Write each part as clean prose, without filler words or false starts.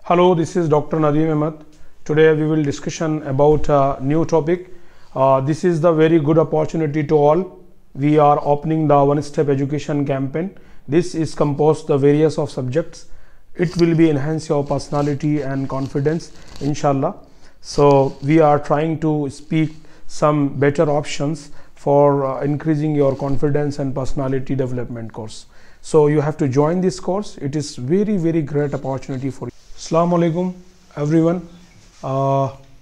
Hello, this is Dr. Nadeem Ahmed. Today we will discussion about a new topic. This is the very good opportunity to all. We are opening the one-step education campaign. This is composed the various of subjects. It will be enhance your personality and confidence, inshallah. So we are trying to speak some better options for increasing your confidence and personality development course. So you have to join this course. It is very great opportunity for you. अस्सलाम वालेकुम everyone.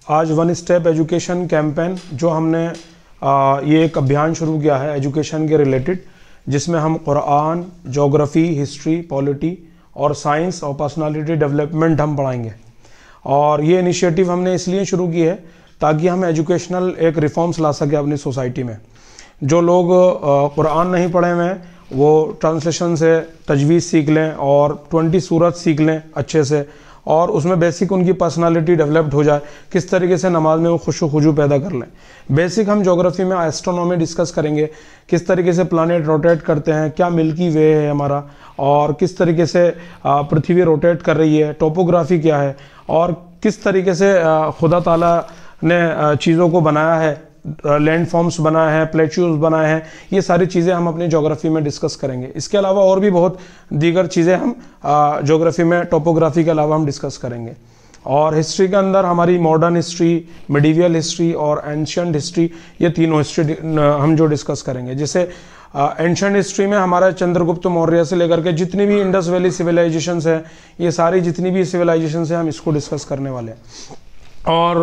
आज one step education campaign जो हमने ये एक अभियान शुरू किया है एजुकेशन के रिलेटेड, जिसमें हम कुरान, ज्योग्राफी, हिस्ट्री, पॉलिटी और साइंस और पर्सनालिटी डेवलपमेंट हम पढ़ाएंगे। और ये इनिशिएटिव हमने इसलिए शुरू की है ताकि हम एजुकेशनल एक रिफॉर्म्स ला सके अपनी सोसाइटी में। जो लोग कुरान नहीं पढ़े हुए हैं वो ट्रांसलेशन से तजवीज़ सीख लें और 20 सूरत सीख लें अच्छे से, और उसमें बेसिक उनकी पर्सनालिटी डेवलप्ड हो जाए, किस तरीके से नमाज में वो खुशू पैदा कर लें। बेसिक हम ज्योग्राफी में एस्ट्रोनॉमी डिस्कस करेंगे, किस तरीके से प्लानेट रोटेट करते हैं, क्या मिल्की वे है हमारा, और किस तरीके से पृथ्वी रोटेट कर रही है, टोपोग्राफी क्या है, और किस तरीके से खुदा ताला ने चीज़ों को बनाया है, लैंड फॉर्म्स बनाए हैं, प्लेट्यूज बनाए हैं। ये सारी चीज़ें हम अपनी ज्योग्राफी में डिस्कस करेंगे। इसके अलावा और भी बहुत दीगर चीज़ें हम ज्योग्राफी में, टोपोग्राफी के अलावा हम डिस्कस करेंगे। और हिस्ट्री के अंदर हमारी मॉडर्न हिस्ट्री, मिडीवियल हिस्ट्री और एंशिएंट हिस्ट्री, ये तीनों हिस्ट्री हम जो डिस्कस करेंगे। जैसे एंशिएंट हिस्ट्री में हमारा चंद्रगुप्त मौर्य से लेकर के जितनी भी इंडस वैली सिविलाइजेशंस है, ये सारी जितनी भी सिविलाइजेशंस हैं हम इसको डिस्कस करने वाले हैं। और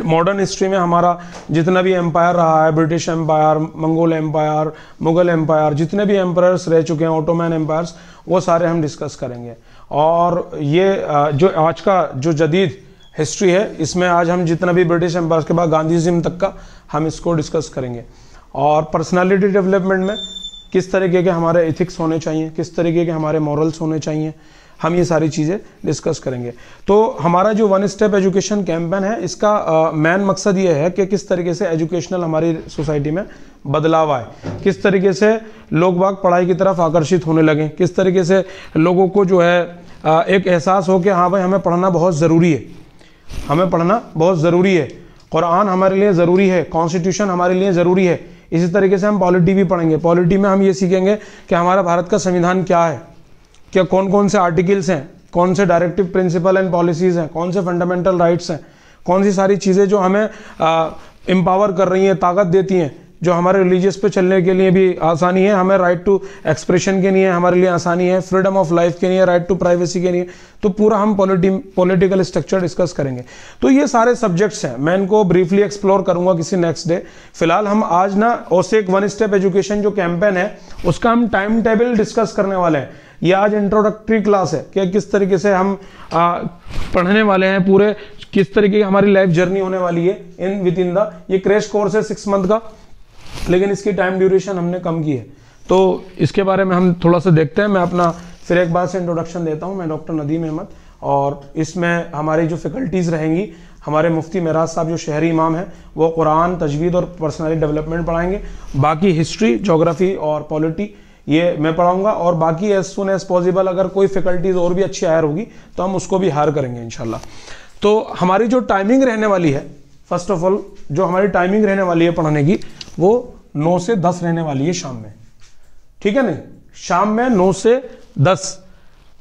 मॉडर्न हिस्ट्री में हमारा जितना भी एम्पायर रहा है, British empire, Mongol empire, Mughal empire, जितने भी एम्पायर्स रह चुके हैं, ऑटोमैन एम्पायर्स, वो सारे हम डिस्कस करेंगे। और ये जो आज का जो जदीद हिस्ट्री है, इसमें आज हम जितना भी ब्रिटिश एम्पायर के बाद गांधीज़म तक का हम इसको डिस्कस करेंगे। और पर्सनालिटी डेवलपमेंट में किस तरीके के हमारे एथिक्स होने चाहिए, किस तरीके के हमारे मॉरल्स होने चाहिए, हम ये सारी चीज़ें डिस्कस करेंगे। तो हमारा जो वन स्टेप एजुकेशन कैंपेन है, इसका मेन मकसद ये है कि किस तरीके से एजुकेशनल हमारी सोसाइटी में बदलाव आए, किस तरीके से लोग बाग पढ़ाई की तरफ आकर्षित होने लगें, किस तरीके से लोगों को जो है एक एहसास हो कि हाँ भाई हमें पढ़ना बहुत ज़रूरी है, हमें पढ़ना बहुत ज़रूरी है, कुरान हमारे लिए ज़रूरी है, कॉन्स्टिट्यूशन हमारे लिए ज़रूरी है। इसी तरीके से हम पॉलिटी भी पढ़ेंगे। पॉलिटी में हम ये सीखेंगे कि हमारा भारत का संविधान क्या है, क्या कौन कौन से आर्टिकल्स हैं, कौन से डायरेक्टिव प्रिंसिपल एंड पॉलिसीज़ हैं, कौन से फंडामेंटल राइट्स हैं, कौन सी सारी चीज़ें जो हमें एम्पावर कर रही हैं, ताकत देती हैं, जो हमारे रिलीजियस पे चलने के लिए भी आसानी है, हमें राइट टू एक्सप्रेशन के लिए हमारे लिए आसानी है, फ्रीडम ऑफ लाइफ के लिए, राइट टू प्राइवेसी के लिए। तो पूरा हम पॉलिटिकल स्ट्रक्चर डिस्कस करेंगे। तो ये सारे सब्जेक्ट्स हैं, मैं इनको ब्रीफली एक्सप्लोर करूंगा किसी नेक्स्ट डे। फिलहाल हम आज ना ओसेक वन स्टेप एजुकेशन जो कैंपेन है उसका हम टाइम टेबल डिस्कस करने वाले हैं। ये आज इंट्रोडक्टरी क्लास है कि किस तरीके से हम पढ़ने वाले हैं, पूरे किस तरीके की हमारी लाइफ जर्नी होने वाली है विद इन द। ये क्रैश कोर्स है 6 मंथ का, लेकिन इसकी टाइम ड्यूरेशन हमने कम की है। तो इसके बारे में हम थोड़ा सा देखते हैं। मैं अपना फिर एक बार से इंट्रोडक्शन देता हूं। मैं डॉक्टर नदीम अहमद, और इसमें हमारी जो फैकल्टीज़ रहेंगी, हमारे मुफ्ती मेराज साहब जो शहरी इमाम हैं, वो कुरान, तजवीद और पर्सनालिटी डेवलपमेंट पढ़ाएंगे। बाकी हिस्ट्री, ज्योग्राफी और पॉलिटी ये मैं पढ़ाऊंगा। और बाकी एज सुन एज पॉसिबल अगर कोई फैकल्टीज और भी अच्छी हायर होगी तो हम उसको भी हायर करेंगे इंशाल्लाह। तो हमारी जो टाइमिंग रहने वाली है, फर्स्ट ऑफ ऑल जो हमारी टाइमिंग रहने वाली है पढ़ाने की, वो 9 से 10 रहने वाली है शाम में। ठीक है नहीं, शाम में 9 से 10,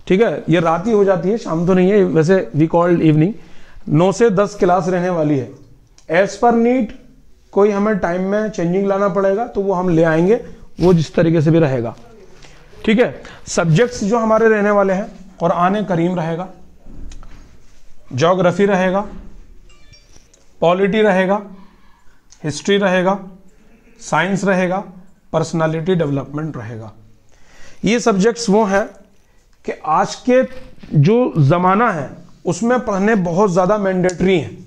ठीक है। ये रात ही हो जाती है, शाम तो नहीं है वैसे, वी कॉल्ड इवनिंग। 9 से 10 क्लास रहने वाली है। एज पर नीड कोई हमें टाइम में चेंजिंग लाना पड़ेगा तो वो हम ले आएंगे, वो जिस तरीके से भी रहेगा। ठीक है। सब्जेक्ट्स जो हमारे रहने वाले हैं, कुरान करीम रहेगा, ज्योग्राफी रहेगा, पॉलिटी रहेगा, हिस्ट्री रहेगा, साइंस रहेगा, पर्सनालिटी डेवलपमेंट रहेगा। ये सब्जेक्ट्स वो हैं कि आज के जो ज़माना है उसमें पढ़ने बहुत ज़्यादा मैंडेटरी हैं,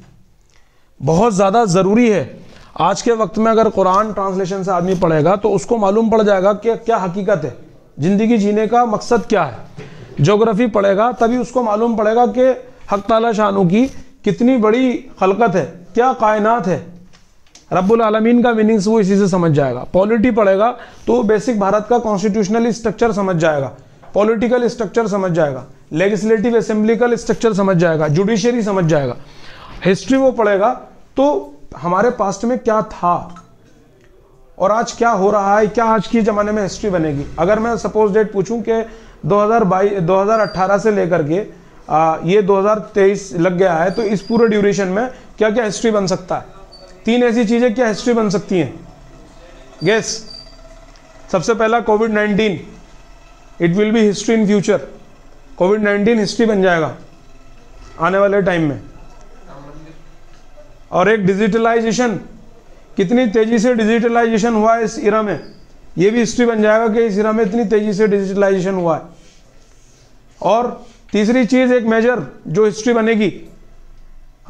बहुत ज़्यादा ज़रूरी है। आज के वक्त में अगर कुरान ट्रांसलेशन से आदमी पढ़ेगा तो उसको मालूम पड़ जाएगा कि क्या हकीकत है, ज़िंदगी जीने का मकसद क्या है। ज्योग्राफी पढ़ेगा तभी उसको मालूम पड़ेगा कि हक ताला शानू की कितनी बड़ी खलकत है, क्या कायनात है, रब्बुल आलमीन का मीनिंग्स वो इसी से समझ जाएगा। पॉलिटी पढ़ेगा तो बेसिक भारत का कॉन्स्टिट्यूशनल स्ट्रक्चर समझ जाएगा, पॉलिटिकल स्ट्रक्चर समझ जाएगा। लेजिस्लेटिव असेंबली का स्ट्रक्चर समझ जाएगा, जुडिशरी समझ जाएगा, हिस्ट्री वो पढ़ेगा तो हमारे पास्ट में क्या था और आज क्या हो रहा है, क्या आज के ज़माने में हिस्ट्री बनेगी। अगर मैं सपोज डेट पूछूं कि 2018 से लेकर के ये 2023 लग गया है, तो इस पूरे ड्यूरेशन में क्या क्या हिस्ट्री बन सकता है? 3 ऐसी चीज़ें क्या हिस्ट्री बन सकती हैं? गेस। सबसे पहला कोविड-19, it will be history in future. कोविड-19 हिस्ट्री बन जाएगा आने वाले टाइम में। और एक डिजिटलाइजेशन, कितनी तेजी से डिजिटलाइजेशन हुआ है इस इरा में, ये भी हिस्ट्री बन जाएगा कि इस इरा में इतनी तेजी से डिजिटलाइजेशन हुआ है। और तीसरी चीज, एक मेजर जो हिस्ट्री बनेगी,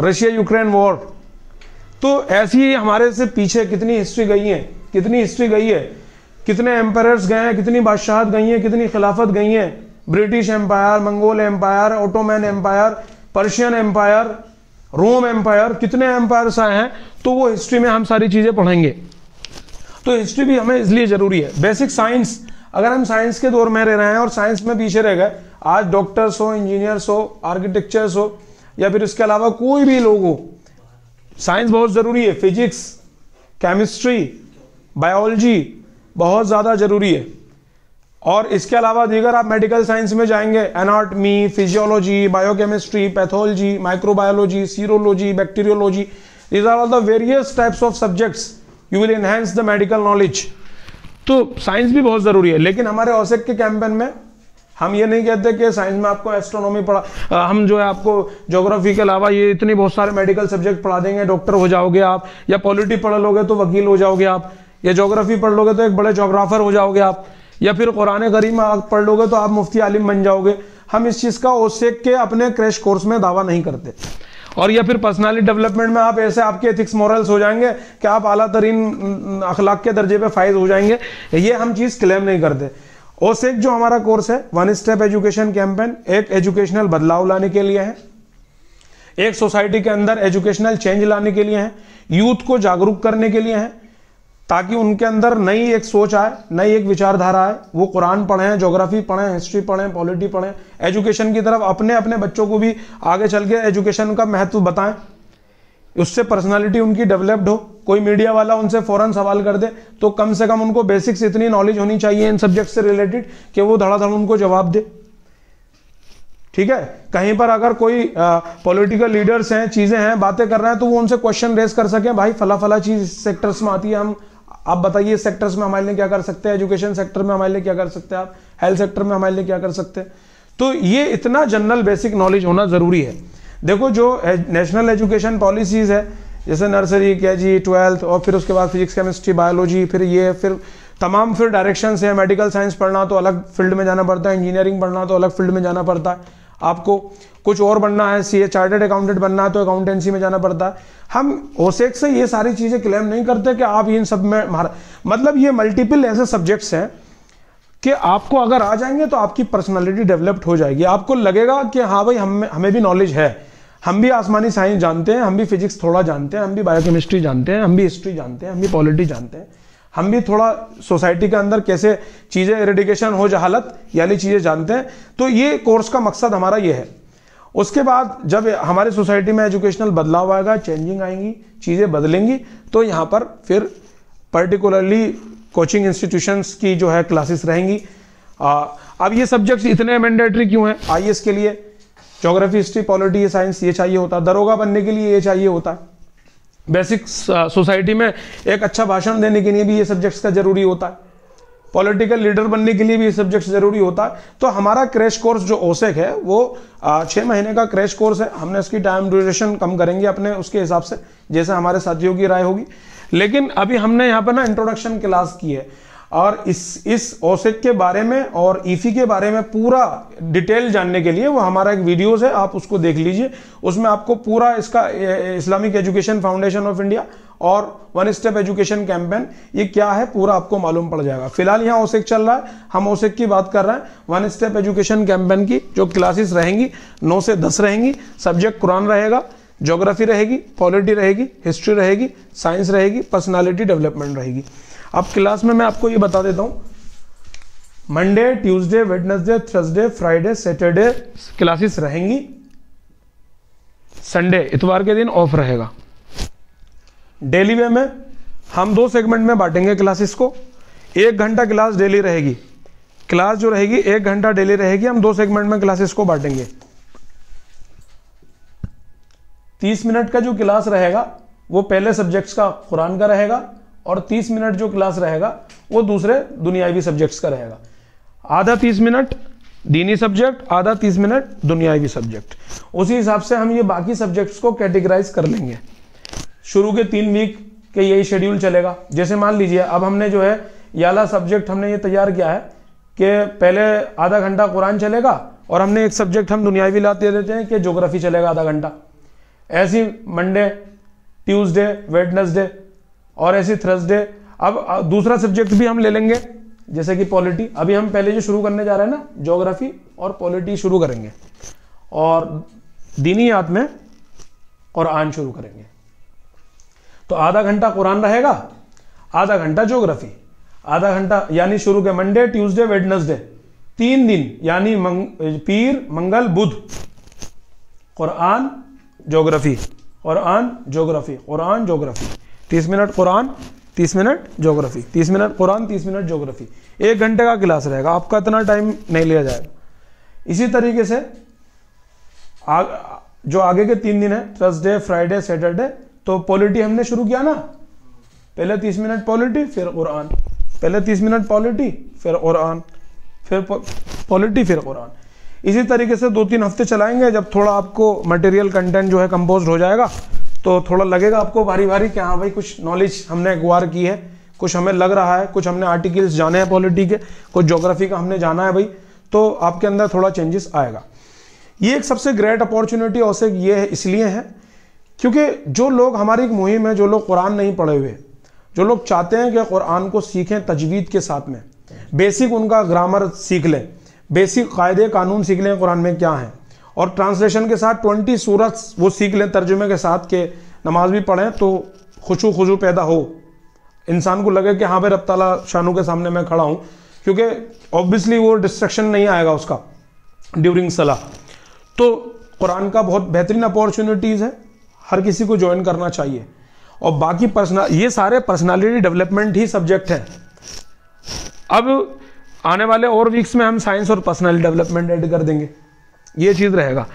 रशिया यूक्रेन वॉर। तो ऐसी हमारे से पीछे कितनी हिस्ट्री गई है, कितनी हिस्ट्री गई है, कितने एम्पायर्स गए हैं, कितनी बादशाहत गई हैं, कितनी खिलाफत गई हैं, British empire, Mongol empire, Ottoman empire, Persian empire, Rome empire, कितने एम्पायर्स आए हैं। तो वो हिस्ट्री में हम सारी चीजें पढ़ेंगे। तो हिस्ट्री भी हमें इसलिए जरूरी है। बेसिक साइंस, अगर हम साइंस के दौर में रह रहे हैं और साइंस में पीछे रह गए, आज डॉक्टर्स हो, इंजीनियर्स हो, आर्किटेक्चर्स हो, या फिर इसके अलावा कोई भी लोग हो, साइंस बहुत जरूरी है। फिजिक्स, केमिस्ट्री, बायोलॉजी बहुत ज्यादा जरूरी है। और इसके अलावा दीगर आप मेडिकल साइंस में जाएंगे, anatomy, physiology, biochemistry, pathology, microbiology, serology, bacteriology, these are all the various types of subjects, you will enhance the medical knowledge. तो साइंस भी बहुत जरूरी है। लेकिन हमारे OSEC के कैंपेन में हम ये नहीं कहते कि साइंस में आपको एस्ट्रोनॉमी पढ़ा, हम जो है आपको ज्योग्राफी के अलावा ये इतने बहुत सारे मेडिकल सब्जेक्ट पढ़ा देंगे, डॉक्टर हो जाओगे आप, या पॉलिटी पढ़ लोगे तो वकील हो जाओगे आप, या ज्योग्राफी पढ़ लोगे तो एक बड़े ज्योग्राफर हो जाओगे आप, या फिर कुरान करीम आप पढ़ लोगे तो आप मुफ्ती आलिम बन जाओगे। हम इस चीज़ का OSEC के अपने क्रैश कोर्स में दावा नहीं करते। और या फिर पर्सनालिटी डेवलपमेंट में आप ऐसे आपके एथिक्स मॉरल्स हो जाएंगे कि आप आला तरीन अखलाक के दर्जे पे फाइज हो जाएंगे, ये हम चीज़ क्लेम नहीं करते। OSEC जो हमारा कोर्स है, वन स्टेप एजुकेशन कैंपेन, एक एजुकेशनल बदलाव लाने के लिए है, एक सोसाइटी के अंदर एजुकेशनल चेंज लाने के लिए है, यूथ को जागरूक करने के लिए है, ताकि उनके अंदर नई एक सोच आए, नई एक विचारधारा आए, वो कुरान पढ़ें, ज्योग्राफी पढ़ें, हिस्ट्री पढ़ें, पॉलिटी पढ़ें, एजुकेशन की तरफ अपने अपने बच्चों को भी आगे चल के एजुकेशन का महत्व बताएं, उससे पर्सनालिटी उनकी डेवलप्ड हो। कोई मीडिया वाला उनसे फौरन सवाल कर दे तो कम से कम उनको बेसिक्स इतनी नॉलेज होनी चाहिए इन सब्जेक्ट से रिलेटेड कि वो धड़ाधड़ उनको जवाब दे। ठीक है, कहीं पर अगर कोई पॉलिटिकल लीडर्स हैं, चीजें हैं, बातें कर रहे हैं, तो वो उनसे क्वेश्चन रेज कर सकें, भाई फला फला चीज इस सेक्टर्स में आती है, हम आप बताइए इस सेक्टर्स में हमारे लिए क्या कर सकते हैं, एजुकेशन सेक्टर में हमारे लिए क्या कर सकते हैं, आप हेल्थ सेक्टर में हमारे लिए क्या कर सकते हैं। तो ये इतना जनरल बेसिक नॉलेज होना जरूरी है। देखो जो नेशनल एजुकेशन पॉलिसीज है, जैसे नर्सरी, KG, 12th, और फिर उसके बाद फिजिक्स, केमिस्ट्री, बायोलॉजी, फिर तमाम फिर डायरेक्शंस है। मेडिकल साइंस पढ़ना तो अलग फील्ड में जाना पड़ता है, इंजीनियरिंग पढ़ना तो अलग फील्ड में जाना पड़ता है, आपको कुछ और बनना है, CA चार्टर्ड अकाउंटेंट बनना है तो अकाउंटेंसी में जाना पड़ता है। हम OSEC से ये सारी चीजें क्लेम नहीं करते कि आप इन सब में मतलब ये मल्टीपल ऐसे सब्जेक्ट्स हैं कि आपको अगर आ जाएंगे तो आपकी पर्सनालिटी डेवलप्ड हो जाएगी। आपको लगेगा कि हाँ भाई हमें भी नॉलेज है, हम भी आसमानी साइंस जानते हैं, हम भी फिजिक्स थोड़ा जानते हैं, हम भी बायोकेमिस्ट्री जानते हैं, हम भी हिस्ट्री जानते हैं, हम भी पॉलिटी जानते हैं, हम भी थोड़ा सोसाइटी के अंदर कैसे चीज़ें इरेडिकेशन हो जहालत यानी चीज़ें जानते हैं। तो ये कोर्स का मकसद हमारा ये है। उसके बाद जब हमारे सोसाइटी में एजुकेशनल बदलाव आएगा, चेंजिंग आएंगी, चीज़ें बदलेंगी, तो यहाँ पर फिर पर्टिकुलरली कोचिंग इंस्टीट्यूशंस की जो है क्लासेस रहेंगी। अब ये सब्जेक्ट्स इतने मैंडेटरी क्यों हैं? IAS के लिए ज्योग्राफी, हिस्ट्री, पॉलिटी, साइंस ये चाहिए होता है, दरोगा बनने के लिए ये चाहिए होता है, बेसिक सोसाइटी में एक अच्छा भाषण देने के लिए भी ये सब्जेक्ट्स का जरूरी होता है, पॉलिटिकल लीडर बनने के लिए भी ये सब्जेक्ट्स जरूरी होता है। तो हमारा क्रैश कोर्स जो OSEC है वो 6 महीने का क्रैश कोर्स है। हमने इसकी टाइम ड्यूरेशन कम करेंगे अपने उसके हिसाब से, जैसे हमारे साथियों की राय होगी। लेकिन अभी हमने यहाँ पर ना इंट्रोडक्शन क्लास की है, और इस OSEC के बारे में और EFI के बारे में पूरा डिटेल जानने के लिए वो हमारा एक वीडियोस है, आप उसको देख लीजिए। उसमें आपको पूरा इसका Islamic education foundation of India और वन स्टेप एजुकेशन कैंपेन ये क्या है पूरा आपको मालूम पड़ जाएगा। फिलहाल यहाँ OSEC चल रहा है, हम OSEC की बात कर रहे हैं। वन स्टेप एजुकेशन कैंपेन की जो क्लासेस रहेंगी 9 से 10 रहेंगी। सब्जेक्ट कुरान रहेगा, ज्योग्राफी रहेगी, पॉलिटी रहेगी, हिस्ट्री रहेगी, साइंस रहेगी, पर्सनालिटी डेवलपमेंट रहेगी। अब क्लास में मैं आपको ये बता देता हूँ Monday, Tuesday, Wednesday, Thursday, Friday, Saturday classes रहेंगी, संडे इतवार के दिन ऑफ रहेगा। डेली वे में हम 2 सेगमेंट में बांटेंगे क्लासेस को। 1 घंटा क्लास डेली रहेगी, क्लास जो रहेगी 1 घंटा डेली रहेगी। हम 2 सेगमेंट में क्लासेस को बांटेंगे। 30 मिनट का जो क्लास रहेगा वो पहले सब्जेक्ट्स का कुरान का रहेगा, और 30 मिनट जो क्लास रहेगा वो दूसरे दुनियावी सब्जेक्ट्स का रहेगा। आधा 30 मिनट दीनी सब्जेक्ट, आधा 30 मिनट दुनियावी सब्जेक्ट। उसी हिसाब से हम ये बाकी सब्जेक्ट्स को कैटेगराइज कर लेंगे। शुरू के 3 वीक के यही शेड्यूल चलेगा। जैसे मान लीजिए अब हमने जो है याला सब्जेक्ट हमने ये तैयार किया है कि पहले आधा घंटा कुरान चलेगा, और हमने एक सब्जेक्ट हम दुनियावी लाते देते हैं कि ज्योग्राफी चलेगा आधा घंटा। ऐसी मंडे, ट्यूसडे, वेडनेसडे और ऐसी थर्सडे। अब दूसरा सब्जेक्ट भी हम ले लेंगे जैसे कि पॉलिटी। अभी हम पहले जो शुरू करने जा रहे हैं ना, ज्योग्राफी और पॉलिटी शुरू करेंगे, और दीनियात में कुरान शुरू करेंगे। तो आधा घंटा कुरान रहेगा, आधा घंटा ज्योग्राफी, आधा घंटा यानी शुरू के मंडे, ट्यूसडे, वेडनेसडे 3 दिन यानी पीर, मंगल, बुध कुरान, ज्योग्राफी, कुरान, ज्योग्राफी, कुरान, ज्योग्राफी। 30 मिनट कुरान, 30 मिनट ज्योग्राफी, 30 मिनट कुरान, 30 मिनट ज्योग्राफी। 1 घंटे का क्लास रहेगा, आपका इतना टाइम नहीं लिया जाएगा। इसी तरीके से जो आगे के 3 दिन है, थर्सडे, फ्राइडे, सैटरडे, तो पॉलिटी हमने शुरू किया ना, पहले 30 मिनट पॉलिटी फिर कुरान, पहले 30 मिनट पॉलिटी फिर कुरान, फिर पॉलिटी फिर कुरान। इसी तरीके से 2-3 हफ्ते चलाएंगे। जब थोड़ा आपको मटेरियल कंटेंट जो है कंपोज हो जाएगा तो थोड़ा लगेगा आपको भारी भारी कि हाँ भाई कुछ नॉलेज हमने एक्वायर की है, कुछ हमें लग रहा है, कुछ हमने आर्टिकल्स जाने हैं पॉलिटी के, कुछ ज्योग्राफी का हमने जाना है भाई, तो आपके अंदर थोड़ा चेंजेस आएगा। ये एक सबसे ग्रेट अपॉर्चुनिटी और ये इसलिए है क्योंकि जो लोग, हमारी एक मुहिम है, जो लोग कुरान नहीं पढ़े हुए, जो लोग चाहते हैं कि कुरान को सीखें तजवीद के साथ में, बेसिक उनका ग्रामर सीख लें, बेसिक कायदे कानून सीख लें कुरान में क्या है, और ट्रांसलेशन के साथ 20 सूरत वो सीख लें तर्जुमे के साथ, के नमाज भी पढ़ें तो खुशू पैदा हो, इंसान को लगे कि हाँ भाई रब ताला शानू के सामने मैं खड़ा हूँ, क्योंकि ऑब्वियसली वो डिस्ट्रक्शन नहीं आएगा उसका ड्यूरिंग सलाह। तो कुरान का बहुत बेहतरीन अपॉर्चुनिटीज़ है, हर किसी को ज्वाइन करना चाहिए। और बाकी ये सारे पर्सनालिटी डेवलपमेंट ही सब्जेक्ट है। अब आने वाले और वीक्स में हम साइंस और पर्सनालिटी डेवलपमेंट ऐड कर देंगे, ये चीज़ रहेगा।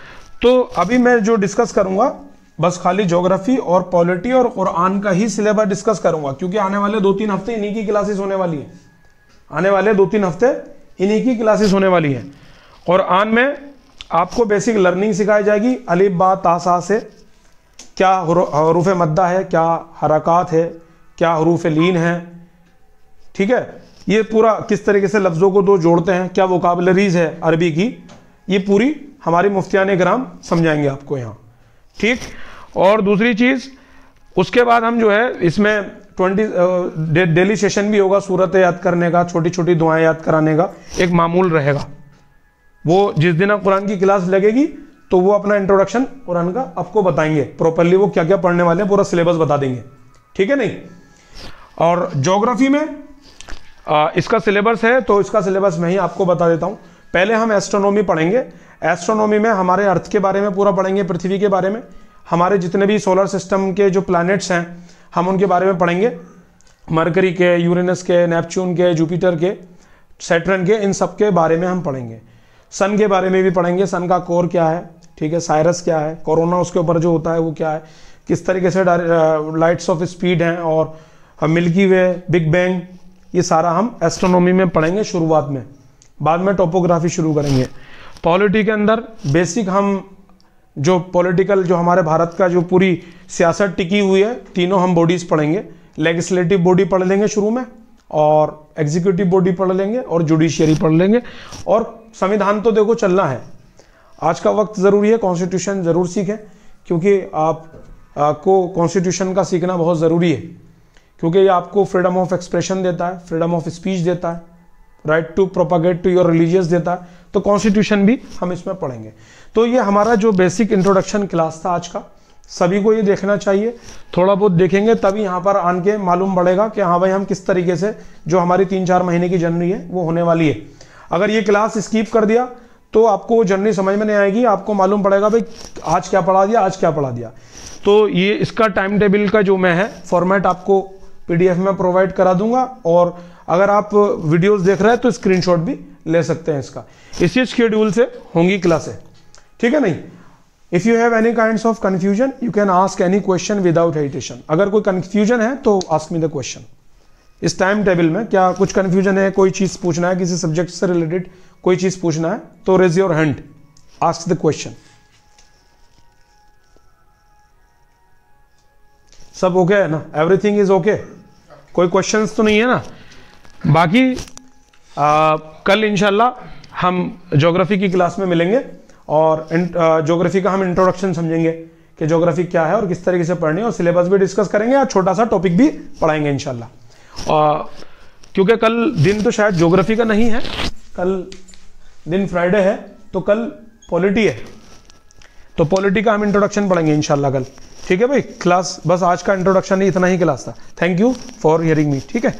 तो अभी मैं जो डिस्कस करूंगा बस खाली ज्योग्राफी और पॉलिटी और कुरान का ही सिलेबस डिस्कस करूंगा, क्योंकि आने वाले 2-3 हफ्ते इन्हीं की क्लासेस होने वाली है। आने वाले 2-3 हफ्ते इन्हीं की क्लासेस होने वाली है। कुरान में आपको बेसिक लर्निंग सिखाई जाएगी, अलिफ बा ता सा से क्या हरूफ मद्दा है, क्या हरकात है, क्या हरूफ लीन है, ठीक है, ये पूरा किस तरीके से लफ्ज़ों को 2 जोड़ते हैं, क्या वोकाबलरीज है अरबी की, ये पूरी हमारी मुफ्तियान कराम समझाएंगे आपको यहाँ, ठीक। और दूसरी चीज़ उसके बाद हम जो है इसमें 20 डेली सेशन भी होगा, सूरत याद करने का, छोटी छोटी दुआएं याद कराने का एक मामूल रहेगा। वो जिस दिन आप कुरान की क्लास लगेगी तो वो अपना इंट्रोडक्शन कुरान का आपको बताएंगे प्रॉपरली, वो क्या क्या पढ़ने वाले हैं पूरा सिलेबस बता देंगे, ठीक है नहीं। और ज्योग्राफी में इसका सिलेबस है, तो इसका सिलेबस मैं ही आपको बता देता हूँ। पहले हम एस्ट्रोनॉमी पढ़ेंगे। एस्ट्रोनॉमी में हमारे अर्थ के बारे में पूरा पढ़ेंगे, पृथ्वी के बारे में, हमारे जितने भी सोलर सिस्टम के जो प्लैनेट्स हैं हम उनके बारे में पढ़ेंगे, मरकरी के, यूरेनस के, नेपच्यून के, जुपिटर के, सैटर्न के, इन सब के बारे में हम पढ़ेंगे। सन के बारे में भी पढ़ेंगे, सन का कोर क्या है, ठीक है, साइरस क्या है, कोरोना उसके ऊपर जो होता है वो क्या है, किस तरीके से लाइट्स ऑफ स्पीड हैं, और मिल्की वे, बिग बैंग, ये सारा हम एस्ट्रोनॉमी में पढ़ेंगे शुरुआत में। बाद में टोपोग्राफी शुरू करेंगे। पॉलिटी के अंदर बेसिक हम जो पॉलिटिकल, जो हमारे भारत का जो पूरी सियासत टिकी हुई है, तीनों हम बॉडीज पढ़ेंगे। लेजिस्लेटिव बॉडी पढ़ लेंगे शुरू में, और एग्जीक्यूटिव बॉडी पढ़ लेंगे, और जुडिशियरी पढ़ लेंगे। और संविधान तो देखो चलना है, आज का वक्त ज़रूरी है, कॉन्स्टिट्यूशन ज़रूर सीखें, क्योंकि आपको कॉन्स्टिट्यूशन का सीखना बहुत ज़रूरी है, क्योंकि ये आपको फ्रीडम ऑफ एक्सप्रेशन देता है, फ्रीडम ऑफ स्पीच देता है, right to propagate to your religious देता है। तो कॉन्स्टिट्यूशन भी हम इसमें पढ़ेंगे। तो ये हमारा जो बेसिक इंट्रोडक्शन क्लास था आज का, सभी को ये देखना चाहिए, थोड़ा बहुत देखेंगे तभी यहाँ पर आन के मालूम पड़ेगा कि हाँ भाई हम किस तरीके से जो हमारी 3-4 महीने की जर्नी है वो होने वाली है। अगर ये क्लास स्किप कर दिया तो आपको जर्नी समझ में नहीं आएगी, आपको मालूम पड़ेगा भाई आज क्या पढ़ा दिया, आज क्या पढ़ा दिया। तो ये इसका टाइम टेबल का जो मैं है फॉर्मेट आपको पीडीएफ में प्रोवाइड करा दूंगा, और अगर आप वीडियोस देख रहे हैं तो स्क्रीनशॉट भी ले सकते हैं इसका। इसी शेड्यूल से होंगी क्लासें, ठीक है नहीं। If you have any kinds of confusion you can ask any question without hesitation. अगर कोई कंफ्यूजन है तो आस्क मी द क्वेश्चन। इस टाइम टेबल में क्या कुछ कंफ्यूजन है, कोई चीज पूछना है, किसी सब्जेक्ट से रिलेटेड कोई चीज पूछना है तो raise your hand, ask the question. सब ओके है ना, एवरीथिंग इज ओके, कोई क्वेश्चंस तो नहीं है ना। बाकी कल इंशाल्लाह हम ज्योग्राफी की क्लास में मिलेंगे और ज्योग्राफी का हम इंट्रोडक्शन समझेंगे कि ज्योग्राफी क्या है और किस तरीके से पढ़नी है, और सिलेबस भी डिस्कस करेंगे और छोटा सा टॉपिक भी पढ़ाएंगे इंशाल्लाह। क्योंकि कल दिन तो शायद ज्योग्राफी का नहीं है, कल दिन फ्राइडे है, तो कल पॉलिटी है, तो पॉलिटी का हम इंट्रोडक्शन पढ़ेंगे इंशाल्लाह कल। ठीक है भाई, क्लास बस आज का इंट्रोडक्शन ही इतना ही क्लास था। Thank you for hearing me, ठीक है।